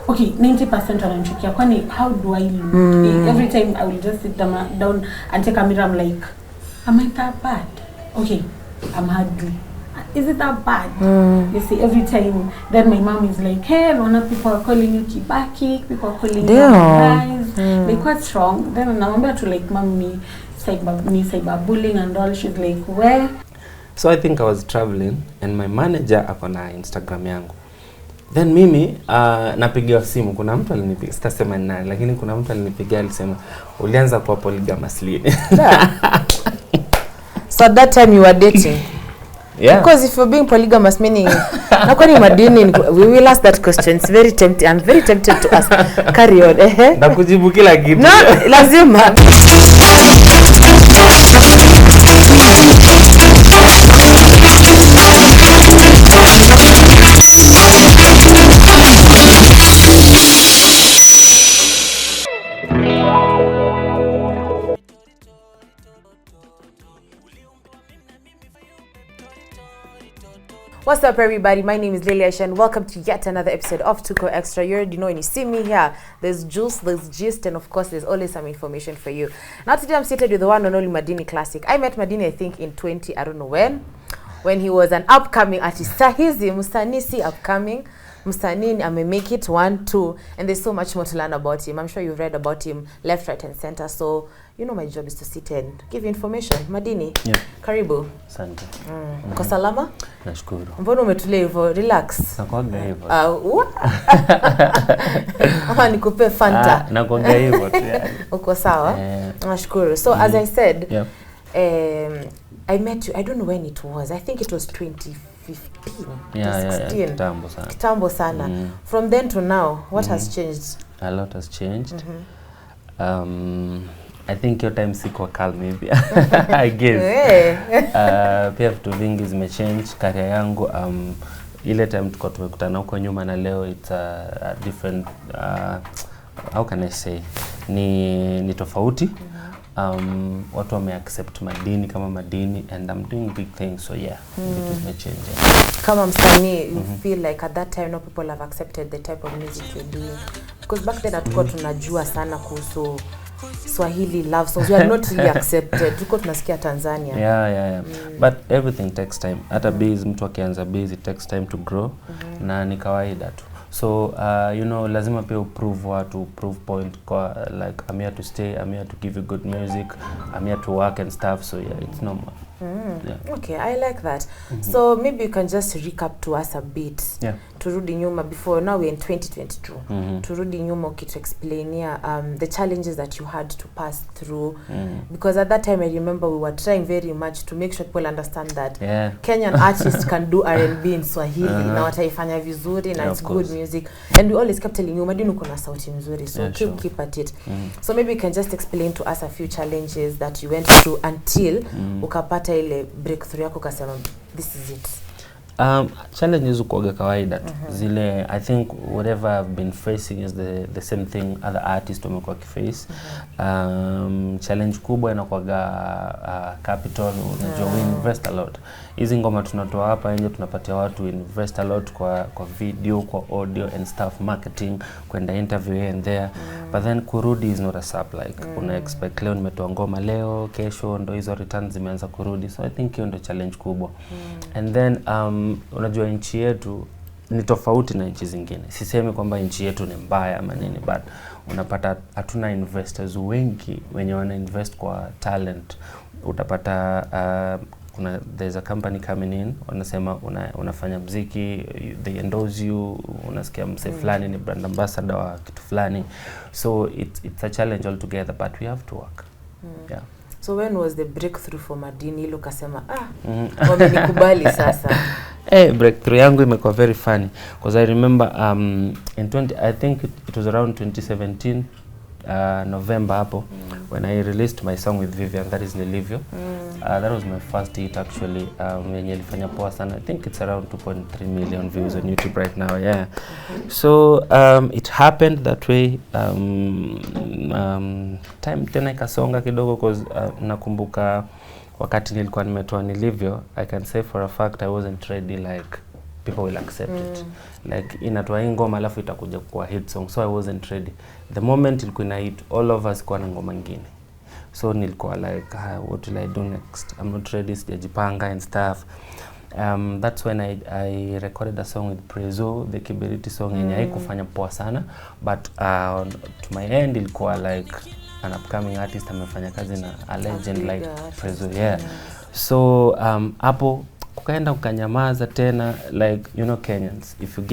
okay, 90% wananichukia. Kwani how do I look? Every time I will just sit down and take a mirror, I'm like, am I that bad? Okay, I'm ugly. Is it that bad? You see, every time, then my mom is like, hey, Lona, people are calling you Kibaki, people are calling you nice. Like, what's wrong? Then I remember to like, mommy, cyber bullying and all. She's like, where? So I think I was traveling and my manager akona Instagram yangu. Then mimi napigiwa simu, kuna mtu alinipigia, sitasema ni nani, lakini kuna mtu alinipigia alisema ulianza kuwa polygamous lini. So at that time you were dating? Yeah. Because if you're being polygamous, meaning na kwani Madini, we will ask that question. It's very tempting. I'm very tempted to ask. Carry on. Na kujibu kila kitu. No, lazima. What's up, everybody? My name is Liliash and welcome to yet another episode of Tuko Extra. You already know when you see me here, there's juice, there's gist, and of course, there's always some information for you. Now today I'm seated with the one and only Madini Classic. I met Madini, I think, in 20, I don't know when he was an upcoming artist. Sahizi, Mustanisi upcoming. Mustani, I may make it 1, 2, and there's so much more to learn about him. I'm sure you've read about him left, right, and center. So, you know, my job is to sit and give you information. Madini, karibu. Asante. Uko salama? Nashukuru. Mbona umetulia hivyo? Relax. Nakuaga hivyo. Ama nikupe Fanta. Nakuaga hivyo tu yani. Uko sawa? Nashukuru. So, as I said, I met you, I don't know when it was. I think it was 2015, 2016. Kitambo sana. From then to now, what has changed? A lot has changed. I think your time siko calm maybe. I guess. Pia vitu vingi zimechange career yangu. Ile time tuko tumekutana huko nyuma na leo it's a different how can I say? Ni tofauti. Watu wame accept Madini kama Madini and I'm doing big things, so yeah, it may change. Kama msanii, you feel like at that time no people have accepted the type of music you're doing? Because back then hatukuwa tunajua sana kuhusu Swahili love songs. We are not really accepted. Tuko tunasikia Tanzania. Yeah. But everything takes time. Hata biz, mtu akianza biz, it takes time to grow. Na ni kawaida tu. So, you know, lazima pia prove watu, prove point kwa, like, I'm here to stay, I'm here to give you good music, I'm here to work and stuff, so yeah, it's normal. Yeah. Okay, I like that. So, maybe you can just recap to us a bit. Yeah. Turudi nyuma before, now we're in 2022. Turudi nyuma to explain the challenges that you had to pass through. Because at that time, I remember we were trying very much to make sure people understand that Kenyan artists can do R&B in Swahili. Na wataifanya vizuri, na it's good music. And we always kept telling you, Madini uko na sauti nzuri, so keep at it. So maybe you can just explain to us a few challenges that you went through until ukapata ile breakthrough yako kasema, this is it. Challenges ukuaga kawaida tu. Zile, I think whatever I've been facing is the same thing other artists wamekuwa kiface. Challenge kubwa inakuaga capital, unajua we invest a lot. Hizi ngoma tunatoa hapa nje tunapatia watu invest a lot kwa video, kwa audio and stuff, marketing, kwenda interview here and there. But then kurudi is not a sub, like una expect leo nimetoa ngoma leo, kesho ndo hizo returns zimeanza kurudi. So I think hiyo ndo challenge kubwa. And then unajua nchi yetu ni tofauti na nchi zingine. Sisemi kwamba nchi yetu ni mbaya ama nini, but unapata hatuna investors wengi wenye wana invest kwa talent. Utapata there's a company coming in, wanasema unafanya muziki, they endorse you, unasikia mse fulani ni brand ambassador wa kitu fulani. So it's a challenge altogether, but we have to work. Yeah. So when was the breakthrough for Madini? Ile ukasema wamenikubali sasa. Breakthrough yangu imekuwa very funny because I remember I think it was around 2017 November hapo when I released my song with Vivian, that is Nilivyo. That was my first hit actually, yenye ilifanya poa sana. I think it's around 2.3 million views on YouTube right now. Yeah. So it happened that way. Time tena ikasonga kidogo because nakumbuka wakati nilikuwa nimetoa Nilivyo, I can say for a fact I wasn't ready like people will accept it. Like inatoa ngoma alafu itakuja kwa hit song, so I wasn't ready. The moment ilikuwa ina hit, all of us kwa na ngoma nyingine. So nilikuwa like, what will I do next? I'm not ready, sijajipanga and stuff. That's when I recorded a song with Prezo, the Kiberiti song yenye haikufanya poa sana, but to my end ilikuwa like an upcoming artist amefanya kazi na a legend like Prezo, yeah. So hapo kukaenda ukanyamaza tena, like you know Kenyans, if you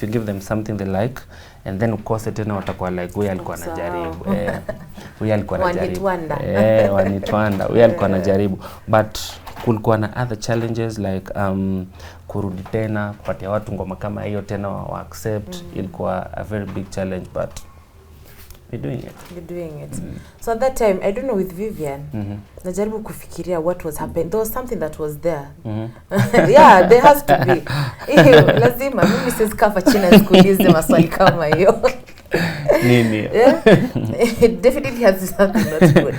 give them something they like and then ukose tena watakuwa like huyu alikuwa anajaribu, huyu alikuwa anajaribu, wanitwanda, huyu alikuwa anajaribu, but kulikuwa na other challenges like kurudi tena kupatia watu ngoma kama hiyo tena wa accept. Ilikuwa a very big challenge, but we're doing it. So at that time, I don't know, with Vivian, najaribu kufikiria what was happening. There was something that was there. Yeah, there has to be. Lazima mimi sisikafa chini nikuulize maswali kama hiyo. Nini? It definitely has something not good.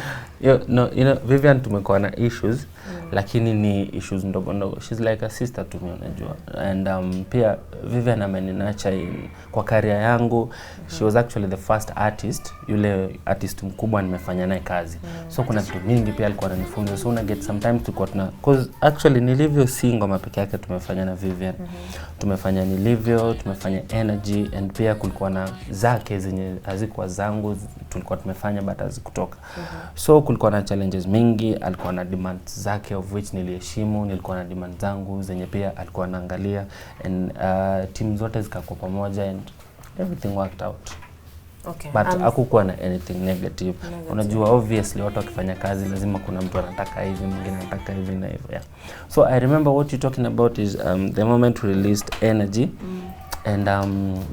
Vivian tumekuwa na issues, lakini ni issues ndogo ndogo. She's like a sister to me, unajua. And pia Vivian ameninacha kwa career yangu. She was actually the first artist, yule artist mkubwa nimefanya naye kazi. So kuna vitu mingi pia alikuwa ananifunza. So una get sometimes tulikuwa cause actually Nilivyo si ngoma peke yake tumefanya na Vivian. Tumefanya Nilivyo, tumefanya Energy, and pia kulikuwa na zake zenye hazikuwa zangu tulikuwa tumefanya but hazikutoka. So kulikuwa na challenges mingi, alikuwa na demands zake of which niliheshimu, nilikuwa na demands zangu zenye pia alikuwa anaangalia, and team zote zikakuwa pamoja and everything worked out. Okay. But hakukuwa na anything negative. Unajua obviously watu wakifanya kazi lazima kuna mtu anataka hivi, mwingine anataka hivi na hivyo, yeah. So I remember what you're talking about is the moment we released Energy, and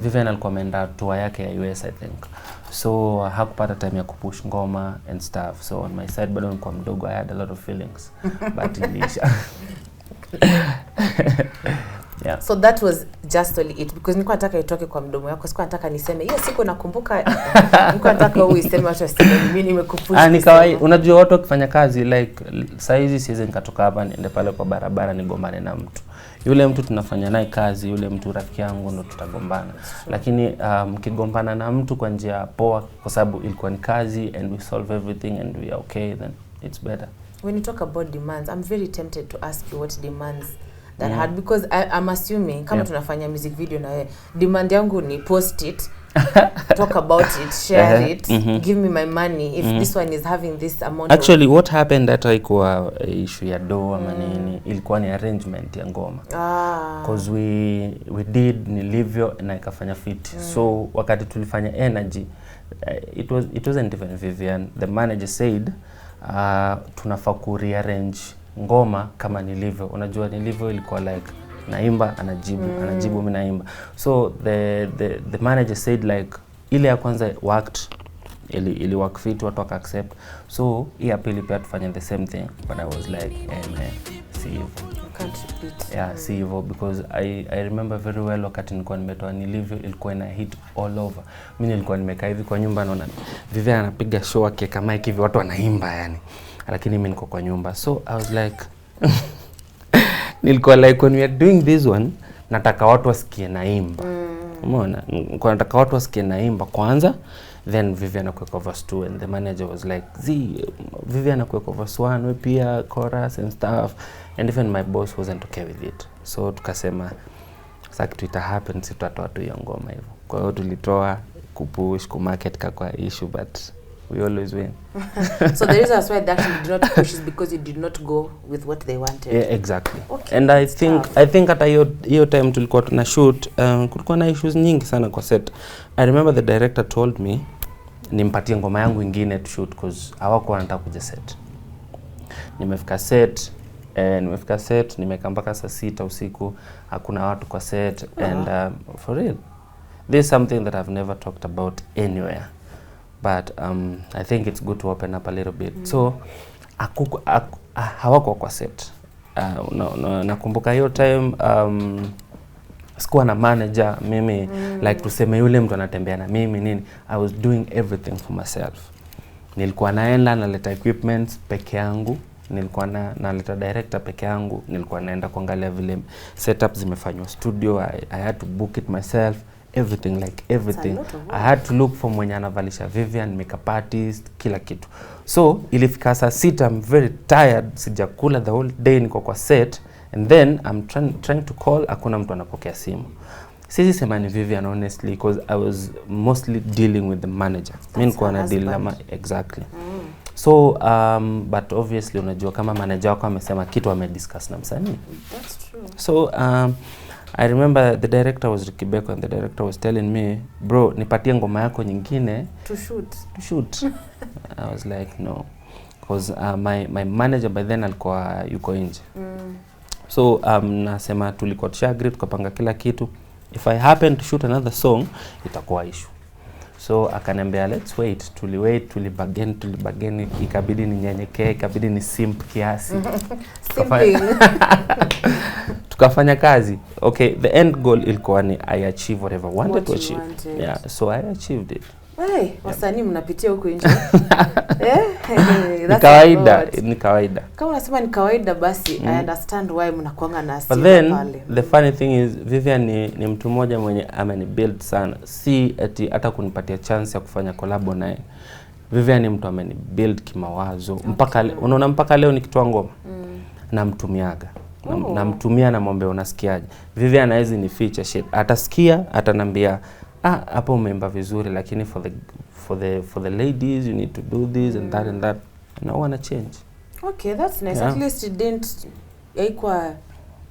Vivian alikuwa ameenda tour yake ya US, I think. So hakupata time ya kupush ngoma and stuff. So on my side bado nilikuwa mdogo, I had a lot of feelings. But ilisha. Yeah. So that was just only it, because nilikuwa nataka itoke kwa mdomo yako, sikuwa nataka niseme hiyo siku nakumbuka. Nilikuwa nataka uiseme watu waseme mimi nimekupush. Ni kawaida, unajua watu wakifanya kazi like saizi siwezi nikatoka hapa niende pale kwa barabara nigombane na mtu. Yule mtu tunafanya naye kazi, yule mtu rafiki yangu ndo tutagombana. Lakini mkigombana na mtu kwa njia poa, kwa sababu ilikuwa ni kazi and we solve everything and we are okay, then it's better. When you talk about demands, I'm very tempted to ask you what demands that had, because I'm assuming kama tunafanya music video na wewe, demand yangu ni post it, talk about it, share it, give me my money if this one is having this amount. Actually what happened that haikuwa issue ya doa ama nini, ilikuwa ni arrangement ya ngoma. Because we did Nilivyo na ikafanya fit. So wakati tulifanya Energy, it wasn't even Vivian. The manager said tunafaa ku rearrange ngoma kama Nilivyo. Unajua Nilivyo ilikuwa like naimba anajibu mimi naimba. So the manager said like ile ya kwanza worked, ili work fit, watu waka accept. So hii ya pili pia tufanye the same thing, but I was like man, see you can't repeat. Yeah, see you, because I remember very well wakati nilikuwa nimetoa Nilivyo ilikuwa ina hit all over. Mimi nilikuwa nimekaa hivi kwa nyumba naona Vivian anapiga show yake kama hivi watu wanaimba yani, lakini mimi niko kwa nyumba. So I was like nilikuwa like when we are doing this one nataka watu wasikie naimba. Umeona? Nilikuwa nataka watu wasikie naimba kwanza, then Vivian akuweka verse 2, and the manager was like, Vivian akuweka verse 1, we pia chorus and stuff, and even my boss wasn't okay with it. So tukasema sasa kitu ita happen, si tutatoa tu hiyo ngoma hivyo. Kwa hiyo tulitoa kupush kumarket kwa issue, but we always win. So the reason why they actually did not push is because it did not go with what they wanted. Yeah, exactly. Okay. And I think hata hiyo time tulikuwa tuna shoot, kulikuwa na issues nyingi sana kwa set. I remember the director told me nimpatie ngoma yangu ingine to shoot because hawakuwa wanataka kuja set. Nimefika set, nimekaa mpaka saa 6 usiku, hakuna watu kwa set, and for real, this is something that I've never talked about anywhere. But I think it's good to open up a little bit. So hawako kwa set. Nakumbuka hiyo time sikuwa na manager mimi, like tuseme yule mtu anatembea na mimi nini. I was doing everything for myself. Nilikuwa naenda naleta equipment peke yangu, nilikuwa naleta director peke yangu, nilikuwa naenda kuangalia vile setup zimefanywa studio. I had to book it myself, everything. I had to look for mwenye anavalisha Vivian, makeup artist, kila kitu. So ilifika saa 6, I'm very tired, sijakula the whole day, niko kwa set, and then I'm trying to call, hakuna mtu anapokea simu. Sisi sema ni Vivian honestly, because I was mostly dealing with the manager. Mimi nilikuwa na deal na exactly. So but obviously unajua kama manager wako amesema kitu amediscuss na msanii. That's true. So I remember the director was Ricky Beko, and the director was telling me, bro, nipatie ngoma yako nyingine to shoot. I was like, no, because my manager by then alikuwa yuko nje. So nasema tulikuwa tushagree, tukapanga kila kitu. If I happen to shoot another song, itakuwa issue. So akaniambia let's wait, tulibageni, ikabidi ninyenyekee, ikabidi ni simp kiasi. Tukafanya kazi. Okay, the end goal ilikuwa ni I achieve whatever I wanted to achieve. Yeah, so I achieved it. Hey, wasanii mnapitia huko nje. Ni kawaida. Kama unasema ni kawaida basi, I understand why mnakuanga na but then pale. The funny thing is Vivian ni mtu mmoja mwenye ameni build sana. Si ati hata kunipatia chance ya kufanya collab naye. Vivian ni mtu ameni build kimawazo. Okay. Mpaka leo nikitoa ngoma namtumiaga. Namtumia na mwombe unasikiaje. Vivian haizi ni feature shit. Atasikia, atanambia hapo umeimba vizuri, lakini for the ladies you need to do this and that and that. And I wanna change. Okay, that's nice. Yeah. At least you didn't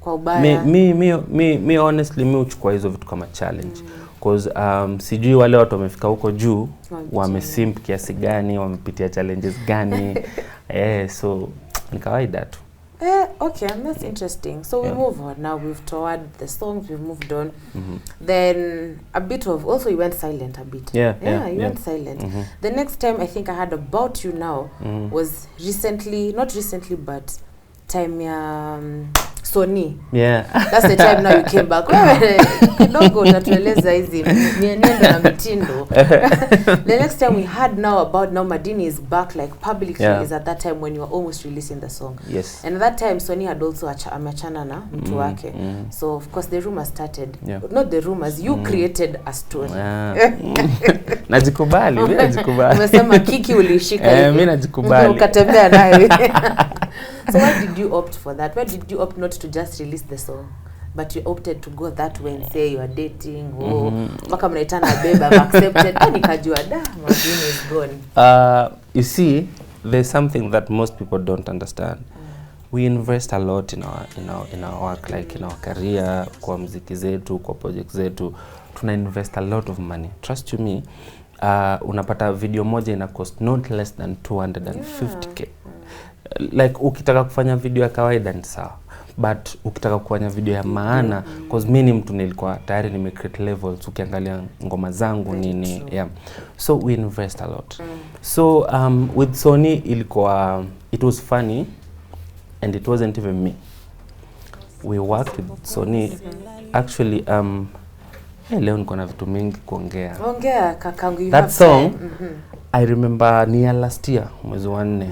kwa ubaya. Me honestly uchukua hizo vitu kama challenge. Because sijui wale watu wamefika huko juu wamesimp kiasi gani, wamepitia challenges gani. So ni kawaida tu. Okay, and that's interesting. So we move on. Now we've toured the songs, we've moved on. Then a bit of, also you went silent a bit. You went silent. The next time I think I heard about you now was not recently, but time Sony. Yeah. That's the time now you came back. Kidogo natueleza hizi mienendo na mitindo. The next time we heard now about Madini is back like publicly is at that time when you were almost releasing the song. Yes. And at that time Sony had also amechana na mtu wake. So of course the rumors started. Not the rumors, you created a story. Najikubali. Umesema kiki ulishika. Mimi najikubali. Ukatembea nayo. So why did you opt for that? Why did you opt not to just release the song, but you opted to go that way and say you are dating? Mpaka mnaitana babe, I've accepted. Nikajua Madini is gone. You see, there's something that most people don't understand. We invest a lot in our work, like in our career, kwa muziki zetu, kwa projects zetu. Tuna invest a lot of money. Trust you me. Unapata video moja ina cost not less than 250k. Like ukitaka kufanya video ya kawaida ni sawa, but ukitaka kufanya video ya maana, cause mimi mtu nilikuwa tayari nimecreate levels, ukiangalia ngoma zangu nini, so we invest a lot. So with Sony ilikuwa, it was funny and it wasn't even me. We worked with Sony actually. Leo niko na vitu mingi kuongea. Ongea kakangu. That song I remember near last year mwezi wa 4.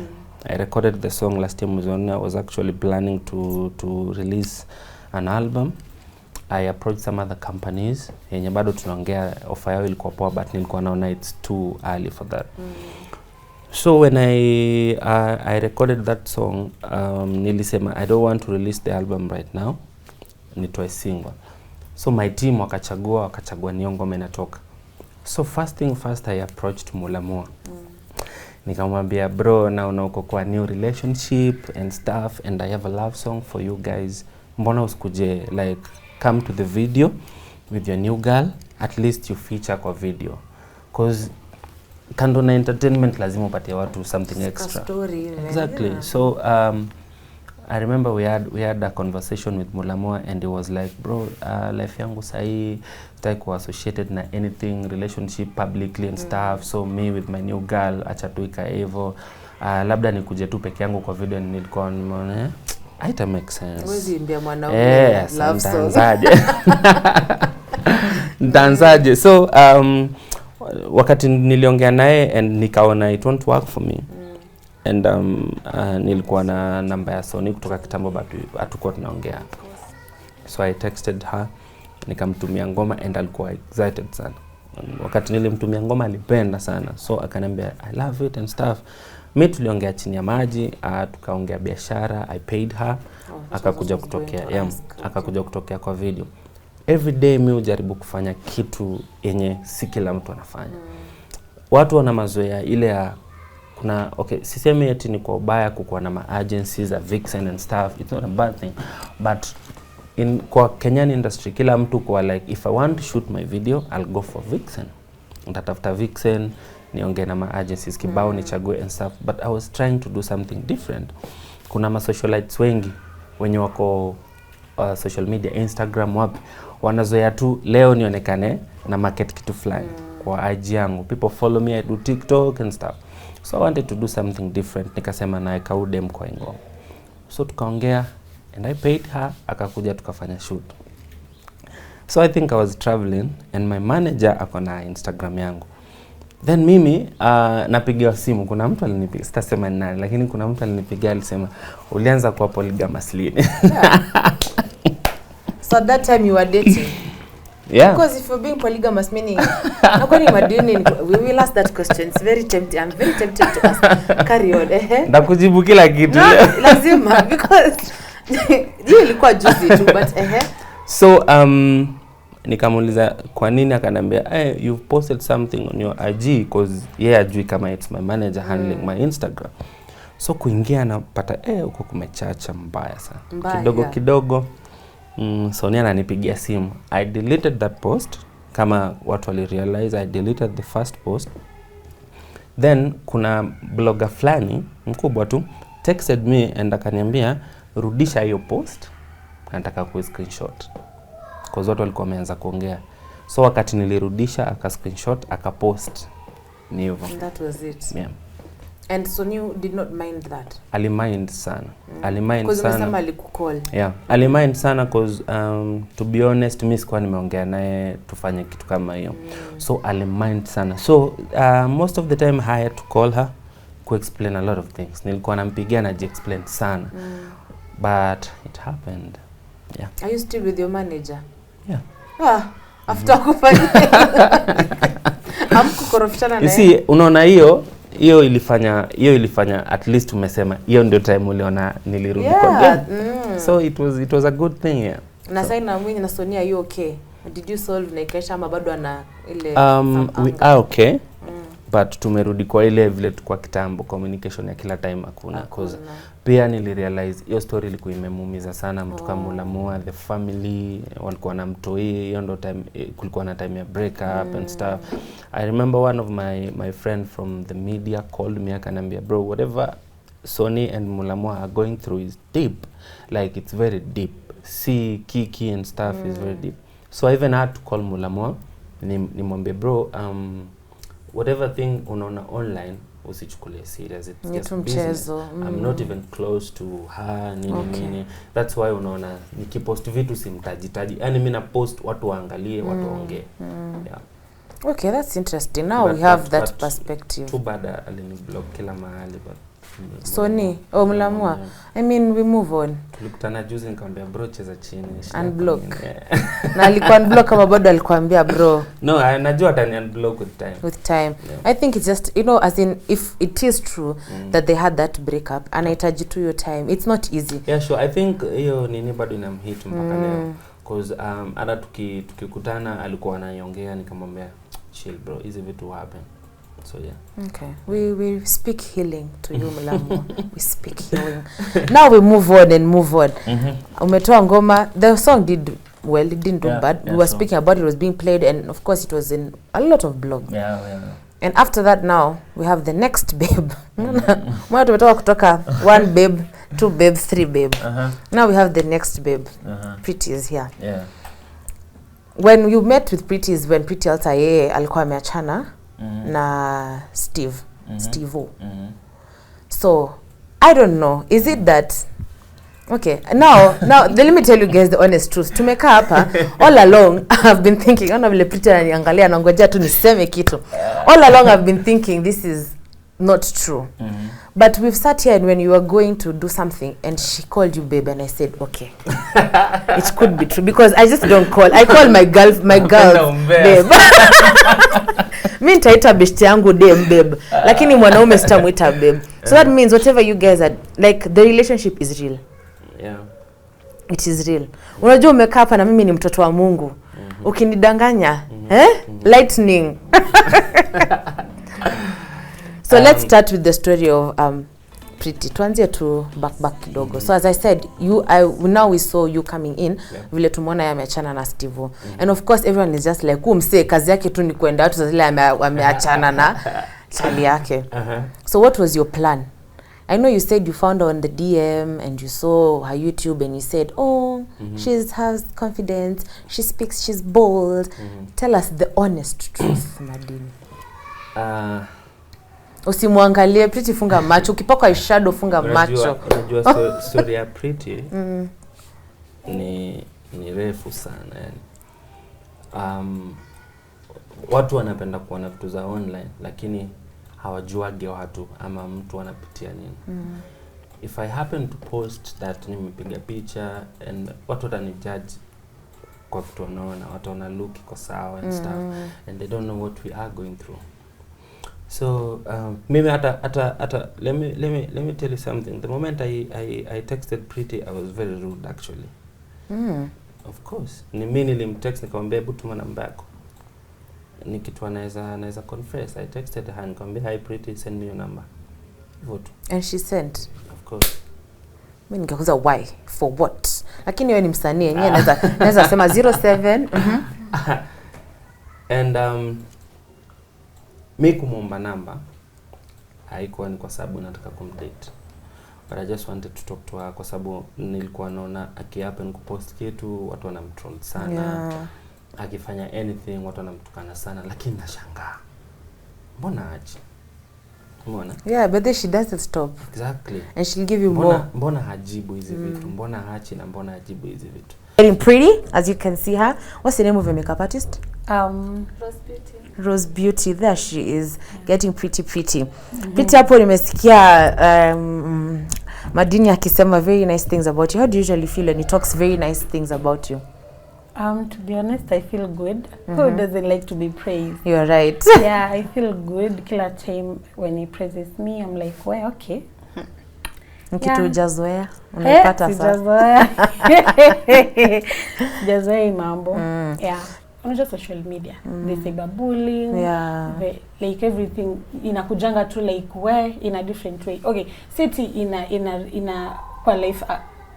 I recorded the song last year mwezi wa 4. I was actually planning to release an album. I approached some other companies yenye bado tunaongea, offer yao ilikuwa poa, but nilikuwa naona it's too early for that. So when I recorded that song, nilisema I don't want to release the album right now, nitoe single. So my team wakachagua niyo ngoma inatoka. So first thing first, I approached Mulamua. Nikamwambia, bro, na uko kwa new relationship and stuff, and I have a love song for you guys. Mbona usikuje, like, come to the video with your new girl, at least you feature kwa video. Cause kando na entertainment lazima upatie watu something extra. Story, exactly. So I remember we had a conversation with Mulamua, and he was like, bro, life yangu sahi sitaki associated na anything relationship publicly and stuff, so me with my new girl acha tuika hivyo, labda nikuje tu peke yangu kwa video, nilikuwa nimeona haita make sense. Wezi imbia mwanaume love song. Ndanzaje. So wakati niliongea naye and nikaona it won't work for me, and nilikuwa na namba ya Sony kutoka kitambo but hatukuwa tunaongea. So I texted her, nikamtumia ngoma and alikuwa excited sana. Wakati nilimtumia ngoma alipenda sana. So akaniambia I love it and stuff. Mimi tuliongea chini ya maji, tukaongea biashara, I paid her. Akakuja kutokea kwa video. Every day mimi hujaribu kufanya kitu yenye si kila mtu anafanya. Watu wana mazoea ile ya kuna sisemi eti ni kwa ubaya kukuwa na ma-agencies, a vixen and stuff. It's not a bad thing. But kwa Kenyan industry, kila mtu kwa like, if I want to shoot my video, I'll go for vixen. Nitatafuta vixen, niongee na ma-agencies, kibao nichague and stuff. But I was trying to do something different. Kuna ma-socialites wengi, wenye wako social media, Instagram, wapi, wanazoea tu leo nionekane na market kitu fulani kwa IG yangu. People follow me, I do TikTok and stuff. So I wanted to do something different. Nikasema na kaudem kwa ngoma. So tukaongea and I paid her, akakuja tukafanya shoot. So I think I was traveling and my manager akona Instagram yangu. Then mimi napigiwa simu, kuna mtu alinipigia, sitasema ni nani, lakini kuna mtu alinipigia alisema ulianza kuwa polygamous lini. So that time you were dating? Yeah. Because if you're being polygamous, meaning nobody Madini, we will ask that question. It's very tempting. I'm very tempted to ask. Carry on. Ndakujibu kila kitu. No, lazima because you ilikuwa juicy too, but So nikamuuliza kwa nini, akaniambia you've posted something on your IG because ajui kama it's my manager handling my Instagram. So kuingia napata uko kumechacha mbaya sana. Kidogo Sonia ananipigia simu. I deleted that post. Kama watu walirealize, I deleted the first post. Then kuna blogger flani mkubwa tu texted me and akaniambia rudisha hiyo post, nataka ku screenshot. Kwa watu walikuwa wameanza kuongea. So wakati nilirudisha aka screenshot akapost. Ni hivyo. That was it. Yeah. And Sonia did not mind that. Alimind sana. Alimind sana. Because umesema alikukall. Yeah. Alimind sana because to be honest mimi sikuwa nimeongea naye tufanye kitu kama hiyo. So alimind sana. So most of the time I had to call her to explain a lot of things. Nilikuwa nampigia na explain sana. But it happened. Yeah. Are you still with your manager? Yeah. After kufanya. Hamkukorofishana naye. You see, unaona hiyo ilifanya at least umesema hiyo ndio time uliona nilirudi kwa. So it was a good thing. Yeah. Na sasa na mimi na Sonia, you okay? Did you solve na ikaisha ama bado ana ile we are okay. But tumerudi kwa ile vile kwa kitambo, communication ya kila time hakuna cause pia nilirealize hiyo story ilikuwa imemuumiza sana mtu kama Mulamua, the family walikuwa na mtoi, hiyo ndo time kulikuwa na time ya breakup and stuff. I remember one of my friend from the media called me akanambia, bro, whatever Sony and Mulamua are going through is deep, like it's very deep. See Kiki and stuff is very deep. So I even had to call Mulamua nimwambie, bro, whatever thing unaona online usichukulie serious, it's just business. I'm not even close to her nini. That's why unaona nikipost vitu simtajitaji, yani mimi na post watu waangalie, watu waongee. Yeah. Okay, that's interesting. Now we have that perspective. Too bad aliniblock kila mahali, but Sony, Mulamua. I mean, we move on. Tulikutana juzi nikamwambia, bro, cheza chini. Unblock. Na alikuwa unblock kama bado alikuambia, bro? No, najua atani unblock with time. Yeah. I think it's just, as in, if it is true that they had that breakup, anahitaji tu your time. It's not easy. Yeah, sure. I think hiyo nini bado inamhit mpaka leo. Because hata tukikutana alikuwa anaiongea, nikamwambia, chill bro, hizi vitu happen. So yeah. Okay. We speak healing to you, Mulamua. We speak healing. Now we move on. Umetoa ngoma. The song did well. It didn't do bad. We were speaking about it was being played, and of course it was in a lot of blogs. Yeah. And after that, now we have the next babe. Mwana tumetoka kutoka one babe, two babe, three babe. Now we have the next babe. Pritty is here. Yeah. When you met with Pritty is when Pritty yeye alikuwa ameachana na Stevo. So I don't know, is it that okay, now let me tell you guys the honest truth. Tumeka hapa all along I've been thinking, ona vile Pritty ananiangalia na ngoja tu niseme kitu. All along I've been thinking this is not true. But we've sat here and when you were going to do something and she called you babe and I said, okay, it could be true because I just don't call. I call my girls babe. Mi nitaita beshte yangu dem babe. Lakini mwanaume sitamuita babe. So that means whatever you guys are, like the relationship is real. Yeah. It is real. Unajua umekaa hapa na mimi ni mtoto wa Mungu. Ukinidanganya, lightning. So let's start with the story of Pritty. Tuanzie tu back kidogo. So as I said, now we saw you coming in. Vile tumeona yameachana na Stevo. And of course everyone is just like, mse kazi yake tu ni kwenda watu zile ameachana na chali yake. So what was your plan? I know you said you found her on the DM and you saw her YouTube and you said, she has confidence, she speaks, she's bold. Tell us the honest truth, Madini. Usimwangalie Pritty, funga macho. Ukipaka eyeshadow funga macho. Unajua story ya Pritty ni refu sana yani. Watu wanapenda kuona vitu za online lakini hawajuage watu ama mtu anapitia nini. If I happen to post that nimepiga picha and watu watanijudge kwa vitu wanaona, watu wana look iko sawa and stuff and they don't know what we are going through. So maybe let me tell you something. The moment I texted Pritty, I was very rude actually. Of course. Ni mimi nilimtext nikamwambia hebu tuma namba yako. Ni kitu anaweza confess. I texted her nikamwambia hi Pritty, send me your number. Vote. And she sent. Of course. Mimi nikakuza why for what? Lakini wewe ni msanii, yeye anaweza sema 07. And mimi kumomba namba haikuwa ni kwa sababu nataka kumdate. But I just wanted to talk to her kwa sababu nilikuwa naona akihappen kupost kitu watu wanamtroll sana. Akifanya anything watu wanamtukana sana lakini nashangaa. Mbona aje? Mbona? Yeah, but then she doesn't stop. Exactly. And she'll give you more. Mbona hajibu hizi vitu? Mbona haachi na mbona hajibu hizi vitu? Getting pretty, as you can see her. What's the name of your makeup artist? Rose Beauty. Rose Beauty. There she is, getting pretty. Pritty hapo nimesikia Madini akisema very nice things about you. How do you usually feel when he talks very nice things about you? To be honest, I feel good. Who doesn't like to be praised? You're right. Yeah, I feel good. Kila time when he praises me, I'm like, well, okay. Kitu hujazoea unapata sasa. Sijazoea mambo. Yeah. On just social media. They say bullying. Yeah. Like everything inakujanga tu like where in a different way. Okay, city ina kwa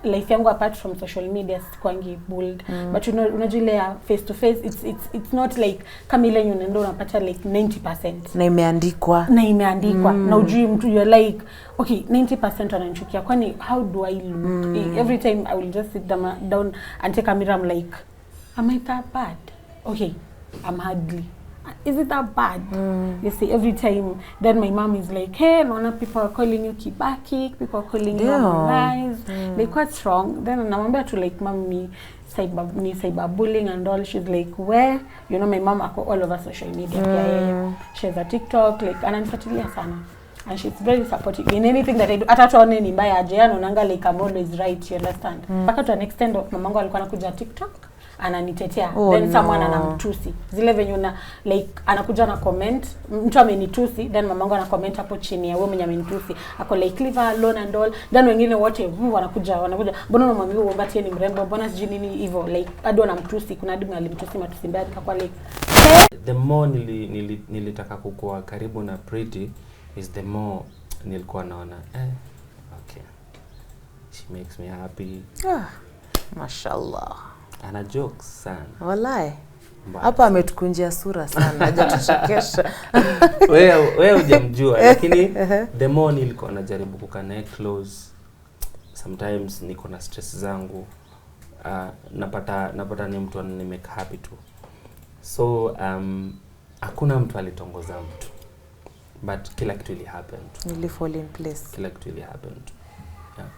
life yangu apart from social media kwangi bullied. But unajua face to face it's not like kama ile unaenda unapata like 90%. Na imeandikwa. Na ujui mtu you're like okay 90% ananichukia kwani how do I look? Every time I will just sit down and take a mirror, I'm like am I that bad? Okay, I'm ugly. Is it that bad? You see, every time, then my mom is like, hey, Nona, people are calling you Kibaki, people are calling you nice. Like, what's wrong? Then I'm to like, mommy, cyberbullying and all. She's like, where? You know, my mom all over social media. She has a TikTok, like, and unfortunately, sana. And she's very supportive in anything that I do. Hata tuone ni mbaya aje, anaonanga like I'm always right, you understand? Mpaka to an extent of mamangu alikuwa anakuja TikTok ananitetea, then someone anamtusi zile venye una like anakuja na comment mtu amenitusi, then mamangu ana comment hapo chini ya wewe mwenye amenitusi ako like leave her alone and all, then wengine wote wanakuja mbona unamwambia wewe mbati ni mrembo, mbona siji nini hivyo, like hadi anamtusi. Kuna hadi alimtusi matusi mbaya kwa like the more nilitaka kukua karibu na Pritty is the more nilikuwa naona okay, she makes me happy. Mashallah. Ana jokes sana. Wallahi. Hapa ametukunjia sura sana, hajatuchekesha. Wewe hujamjua lakini the more nilikuwa najaribu kuconnect close, sometimes niko na stress zangu, napata ni mtu ananimake happy tu. So hakuna mtu alitongoza mtu, but kila kitu ili happen. Really fall in place. Kila kitu ili happen. Yeah.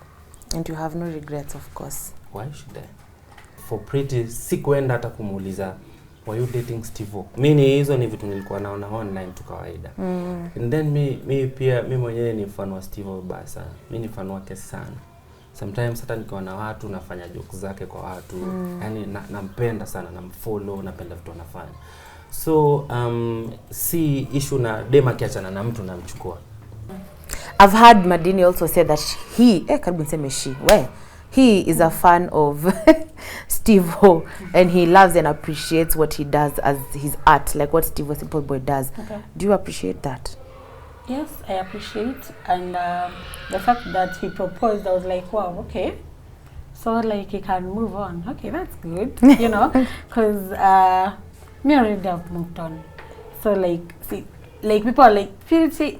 And you have no regrets, of course. Why should I? For Pritty sikuenda hata kumuuliza were you dating Stevo? Mimi hizo ni vitu nilikuwa naona online tu kawaida. And then mimi mwenyewe ni fan wa Stevo basa. Mimi ni fan wake sana. Sometimes hata nikiwa na watu nafanya jokes zake kwa watu. Yani nampenda sana, namfollow, napenda vitu anafanya. So si issue na dema kiachana na mtu namchukua. I've heard Madini also say that he is a fan of Stevo and he loves and appreciates what he does as his art, like what Stevo Simple Boy does. Okay. Do you appreciate that? Yes, I appreciate, and the fact that he proposed, I was like, wow, okay. So like he can move on. Okay, that's good, you know, because me already have moved on. So like, see, like people are like Purity.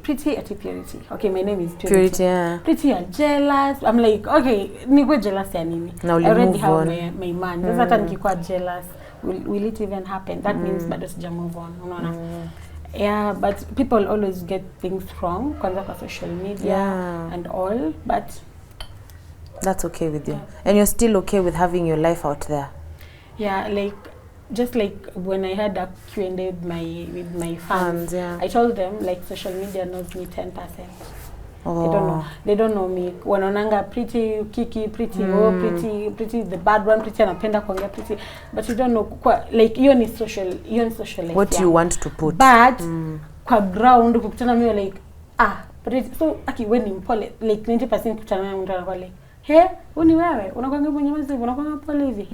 Okay, my name is Purity. Purity are jealous. I'm like, okay, niko jealous ya nini? I already have my man. Sasa hata nikikuwa jealous, will it even happen? That means bado sija move on. Unaona? Yeah, but people always get things wrong kwanza kwa social media and all, but that's okay with you. And you're still okay with having your life out there? Yeah, like just like when I had a Q&A with my fans, I told them like social media knows me 10%. They don't know me. Wanaonanga Pritty, Kiki, Pritty, Pritty the bad one, Pritty anapenda kuongea Pritty, but you don't know like hiyo ni social life. What you want to put. But kwa ground kukutana mimi like Pritty, so when ni mpole like 90% kukutana na mtu anakuwa like uni wewe unakwanga mwenye mazi unakwanga pole hivi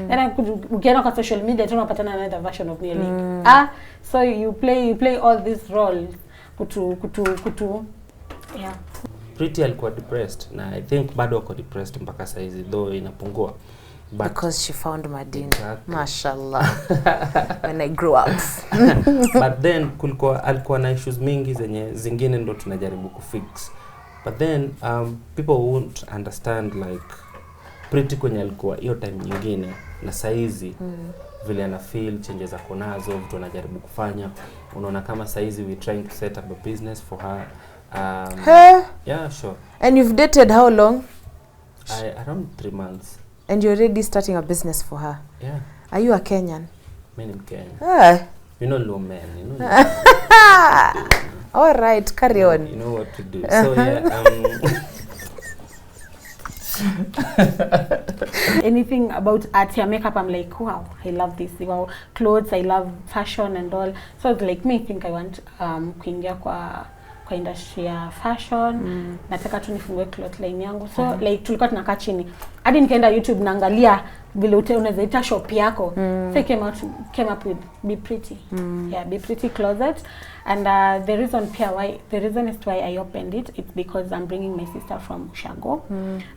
na ukienda kwa social media tena unapatana na another version of me like so you play all these roles kutu yeah. Pritty alikuwa depressed na I think bado ako depressed mpaka saizi though inapungua, but because she found Madini. Exactly. Mashallah. When I grew up. But then alikuwa na issues mingi zingine ndo tunajaribu kufix. But then people won't understand like Pritty kwenye alikuwa hiyo time nyingine na saizi vile ana feel changes zako nazo vitu anajaribu kufanya. Unaona kama saizi we trying to set up a business for her. Yeah, sure. And you've dated how long? Around 3 months. And you're already starting a business for her? Yeah. Are you a Kenyan? I'm Kenyan. You know low man, you know. All right, carry on. You know what to do. So yeah, anything about art, makeup, I'm like, wow, I love this. Wow, clothes, I love fashion and all. So it's like me, I think I want kuingia kwa industry ya fashion. Nataka tu nifungue cloth line yangu. So like tulikuwa tunakaa chini. Hadi nikaenda YouTube naangalia vile unaweza ita shop yako. So I came up with Be Pritty. Yeah, Be Pritty Closet. And the reason is why I opened it, it's because I'm bringing my sister from Shago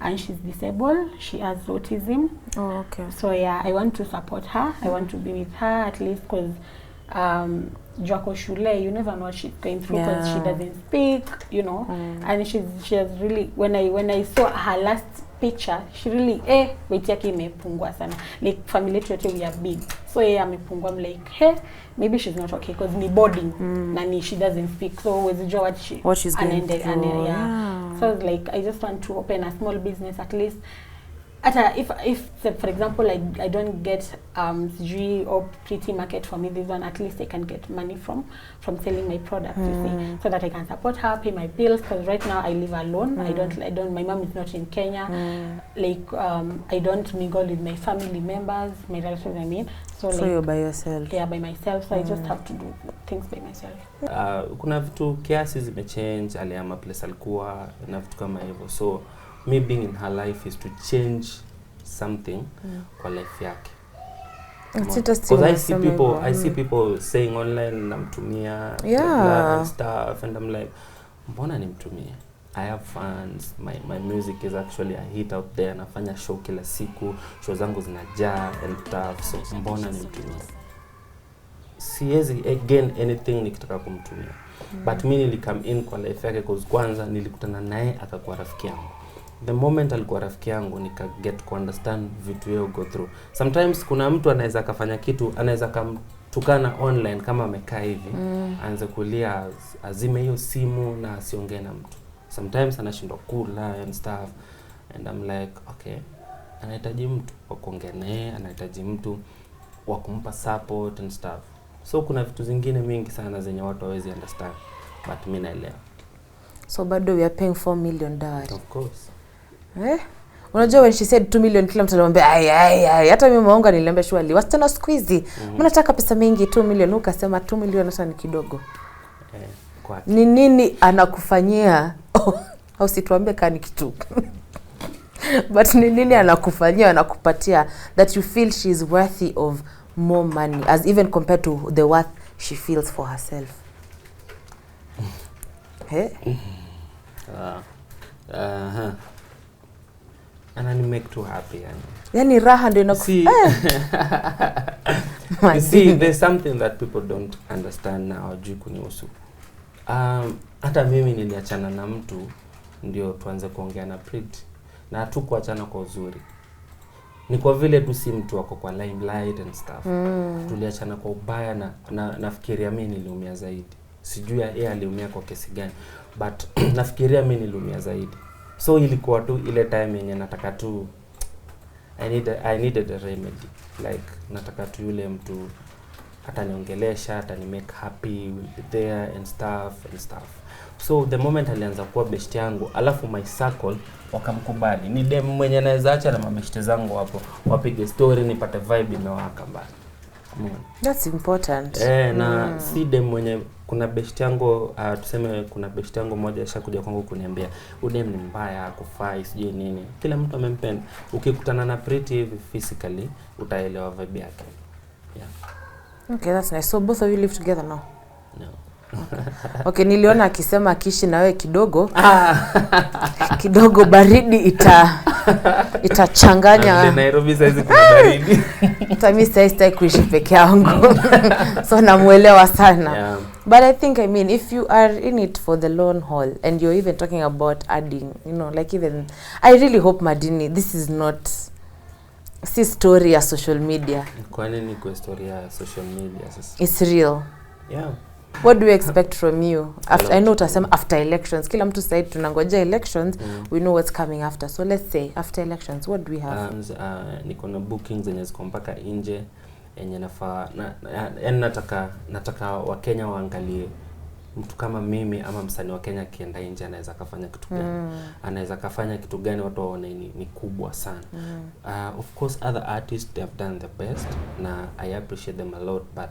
and she's disabled. She has autism. Oh, okay. So yeah, I want to support her. I want to be with her at least because Joko Shule, you never know what she's going through because she doesn't speak, you know. And she has really, when I saw her last picture, she really weight yake imepungua sana. Like family yote we are big. So amepungua. I'm like, maybe she's not okay because ni boarding na she doesn't speak. So with Joe what she's going through. So like I just want to open a small business at least. If for example I don't get G or Pritty market for me, this one at least I can get money from selling my products, you see, so that I can support her, pay my bills, because right now I live alone. I don't my mom is not in Kenya. Like I don't mingle with my family members, my relatives, I mean. So you're by yourself. Yeah, by myself. So I just have to do things by myself. Kuna vitu kiasi zimechange, aliama place alikuwa na vitu kama hivyo. So me being in her life is to change something kwa life yake. It's interesting. Because I see people saying online namtumia and stuff, and I'm like, mbona nimtumie? I have fans. My music is actually a hit out there. Nafanya show kila siku, show zangu zinajaa and stuff. So mbona nimtumie? Siwezi gain anything nikitaka kumtumia. But mimi nilikam in kwa life yake because kwanza nilikutana naye akakuwa rafiki yangu. The moment alikuwa rafiki yangu nika get to understand vitu yeye go through. Sometimes kuna mtu anaweza kafanya kitu, anaweza kumtukana online kama amekaa hivi, aanze kulia azime hiyo simu na asiongee na mtu. Sometimes anashindwa kula and stuff, and I'm like, okay, anahitaji mtu wa kuongea naye, anahitaji mtu wa kumpa support and stuff. So kuna vitu zingine mingi sana zenye watu hawezi understand, but mimi naelewa. So bado we are paying $4 million. Of course. Unajua when she said 2 million kila mtu alimwambia ai hata mimi maonga niliambia shwali wasichana squeezy mnataka pesa mingi 2 million ukasema 2 million hata ni kidogo. Kwa ni nini anakufanyia au situambie kani kitu but ni nini anakufanyia anakupatia that you feel she is worthy of more money as even compared to the worth she feels for herself? And I make too happy yani raha ndio see there's something that people don't understand now juu kunihusu. Hata mimi niliachana na mtu ndio tuanze kuongea na Pritty, na hatukuachana kwa uzuri. Ni kwa vile tu si mtu wako kwa limelight and stuff. Tuliachana kwa ubaya na nafikiria mimi niliumia zaidi. Sijui yeye aliumia kwa kesi gani, but nafikiria mimi niliumia zaidi. So ilikuwa tu ile time yenye nataka tu I needed a remedy. Like nataka tu yule mtu ataniongelesha, atani make happy, will be there and stuff. So the moment alianza kuwa best yangu, alafu my circle wakamkubali. Ni dem mwenye anaweza acha na mabeshte zangu hapo wapige story nipate vibe imewaka mbali. That's important. Na si dem mwenye kuna best yangu tuseme kuna best yangu moja ashakuja kwangu kuniambia udem ni mbaya akufai sijui nini. Kila mtu amempenda. Ukikutana na Pritty hivi physically utaelewa vibe yake. Yeah. Okay, that's nice. So both of you live together now? No. Okay, niliona akisema kishi na wewe kidogo. Kidogo baridi itachanganya. Nairobi saizi kuna baridi. Mimi sitaki kuishi peke yangu. So namuelewa sana. Yeah. But I think if you are in it for the long haul and you're even talking about adding, like even I really hope Madini this is not story ya social media. Kwa nini kwa story ya social media sasa? It's real. Yeah. What do you expect from you? I know after elections. Kila mtu sasa tunangoja elections, we know what's coming after. So let's say after elections, what do we have? Niko na bookings zenye ziko mpaka nje yenye nafaa nataka Wakenya waangalie mtu kama mimi ama msanii wa Kenya kienda nje anaweza kufanya kitu gani. Anaweza kufanya kitu gani watu waone ni kubwa sana. Of course other artists they have done the best na I appreciate them a lot, but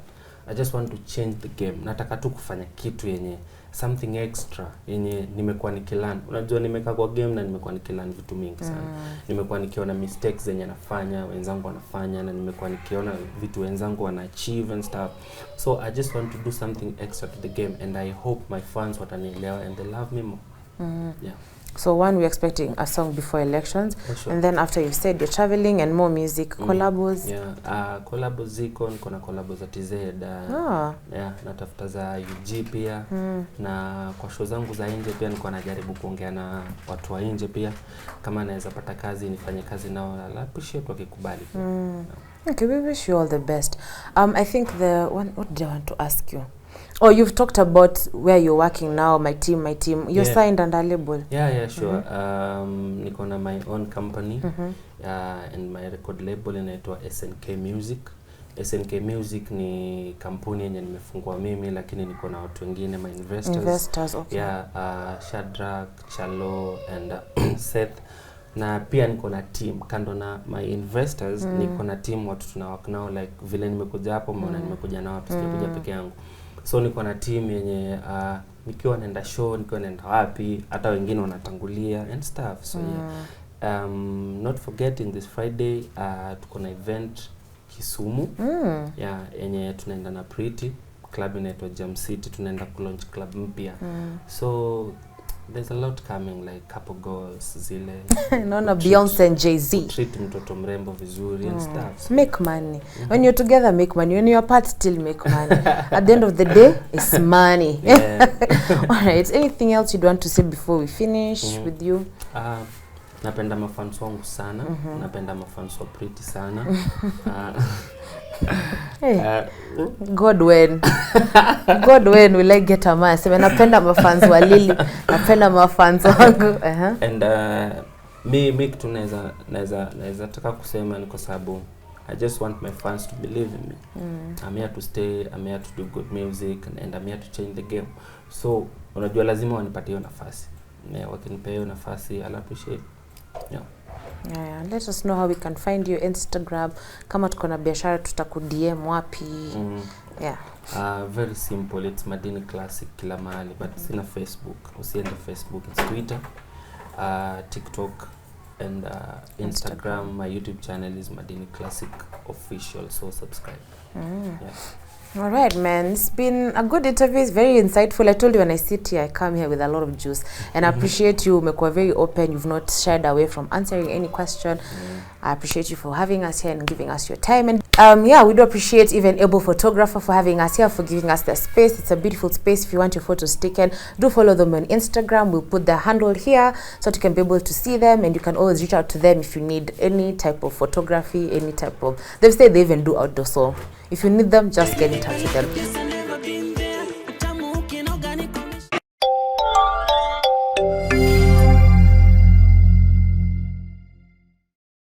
I just want to change the game. Nataka tu kufanya kitu yenye something extra yenye nimekuwa nikilearn. Unajua nimekaa kwa game na nimekuwa nikilearn vitu mingi sana. Nimekuwa nikiona mistakes zenye nafanya, wenzangu wanafanya, na nimekuwa nikiona vitu wenzangu wana achieve and stuff. So I just want to do something extra to the game, and I hope my fans watanielewa and they love me more. Yeah. So we're expecting a song before elections, sure. And then after you said you're traveling and more music, collabos. Yeah, collabos ziko, niko na collabos za TZ. Yeah, natafuta za UG pia. Na kwa show zangu za nje pia niko najaribu kuongea na watu wa nje pia kama naweza pata kazi nifanye kazi nao, na appreciate wakikubali. Okay, we wish you all the best. I think what did I want to ask you? Oh, you've talked about where you're working now, my team. You're signed under a label. Yeah, sure. Niko na my own company, and my record label inaitwa SNK Music. SNK Music ni kampuni yenye nimefungua mimi, lakini niko na watu wengine, my investors. Okay. Yeah, Shadrack, Chalo and Seth. Na pia niko na team kando na my investors. Niko na team watu tunawak nao, like vile nimekuja hapo mbona nimekuja nao hapo, sijakuja peke yangu. So niko na team yenye nikiwa naenda show, nikiwa naenda wapi, hata wengine wanatangulia and stuff. So not forgetting this Friday tuko na event Kisumu. Yeah, yenye tunaenda na Pritty club inaitwa Jam City, tunaenda launch club mpya. So there's a lot coming, like couple goals zile. Naona Beyonce and Jay-Z. Treat mtoto mrembo vizuri and stuff. So make money. When you're together, make money. When you're apart, still make money. At the end of the day, it's money. Yeah. All right. Anything else you'd want to say before we finish with you? Napenda mafans wangu sana. Napenda mafans wa Pritty sana. God when will I get a man? Sema napenda mafans wa Lily, napenda mafans wangu. And me kitu naweza taka kusema ni kwa sababu I just want my fans to believe in me. I'm here to stay, I'm here to do good music, and I'm here to change the game. So unajua lazima wanipatie hiyo nafasi. Wakinipea hiyo nafasi, I'll appreciate. Yeah. Yeah, let us know how we can find you Instagram. Kama tuko na biashara tutakudm wapi? Yeah. Very simple. It's Madini Classic kila mahali, but it's in a Facebook. Usiende Facebook, it's Twitter, TikTok, and Instagram. My YouTube channel is Madini Classic Official, so subscribe. Yeah. All right, man. It's been a good interview. It's very insightful. I told you when I sit here, I come here with a lot of juice. And I appreciate you. Umekuwa very open. You've not shied away from answering any question. I appreciate you for having us here and giving us your time. And yeah, we do appreciate even Able Photographer for having us here, for giving us the space. It's a beautiful space. If you want your photos taken, do follow them on Instagram. We'll put their handle here so that you can be able to see them. And you can always reach out to them if you need any type of photography, any type of... They've said they even do outdoor, so if you need them, just get in touch with them.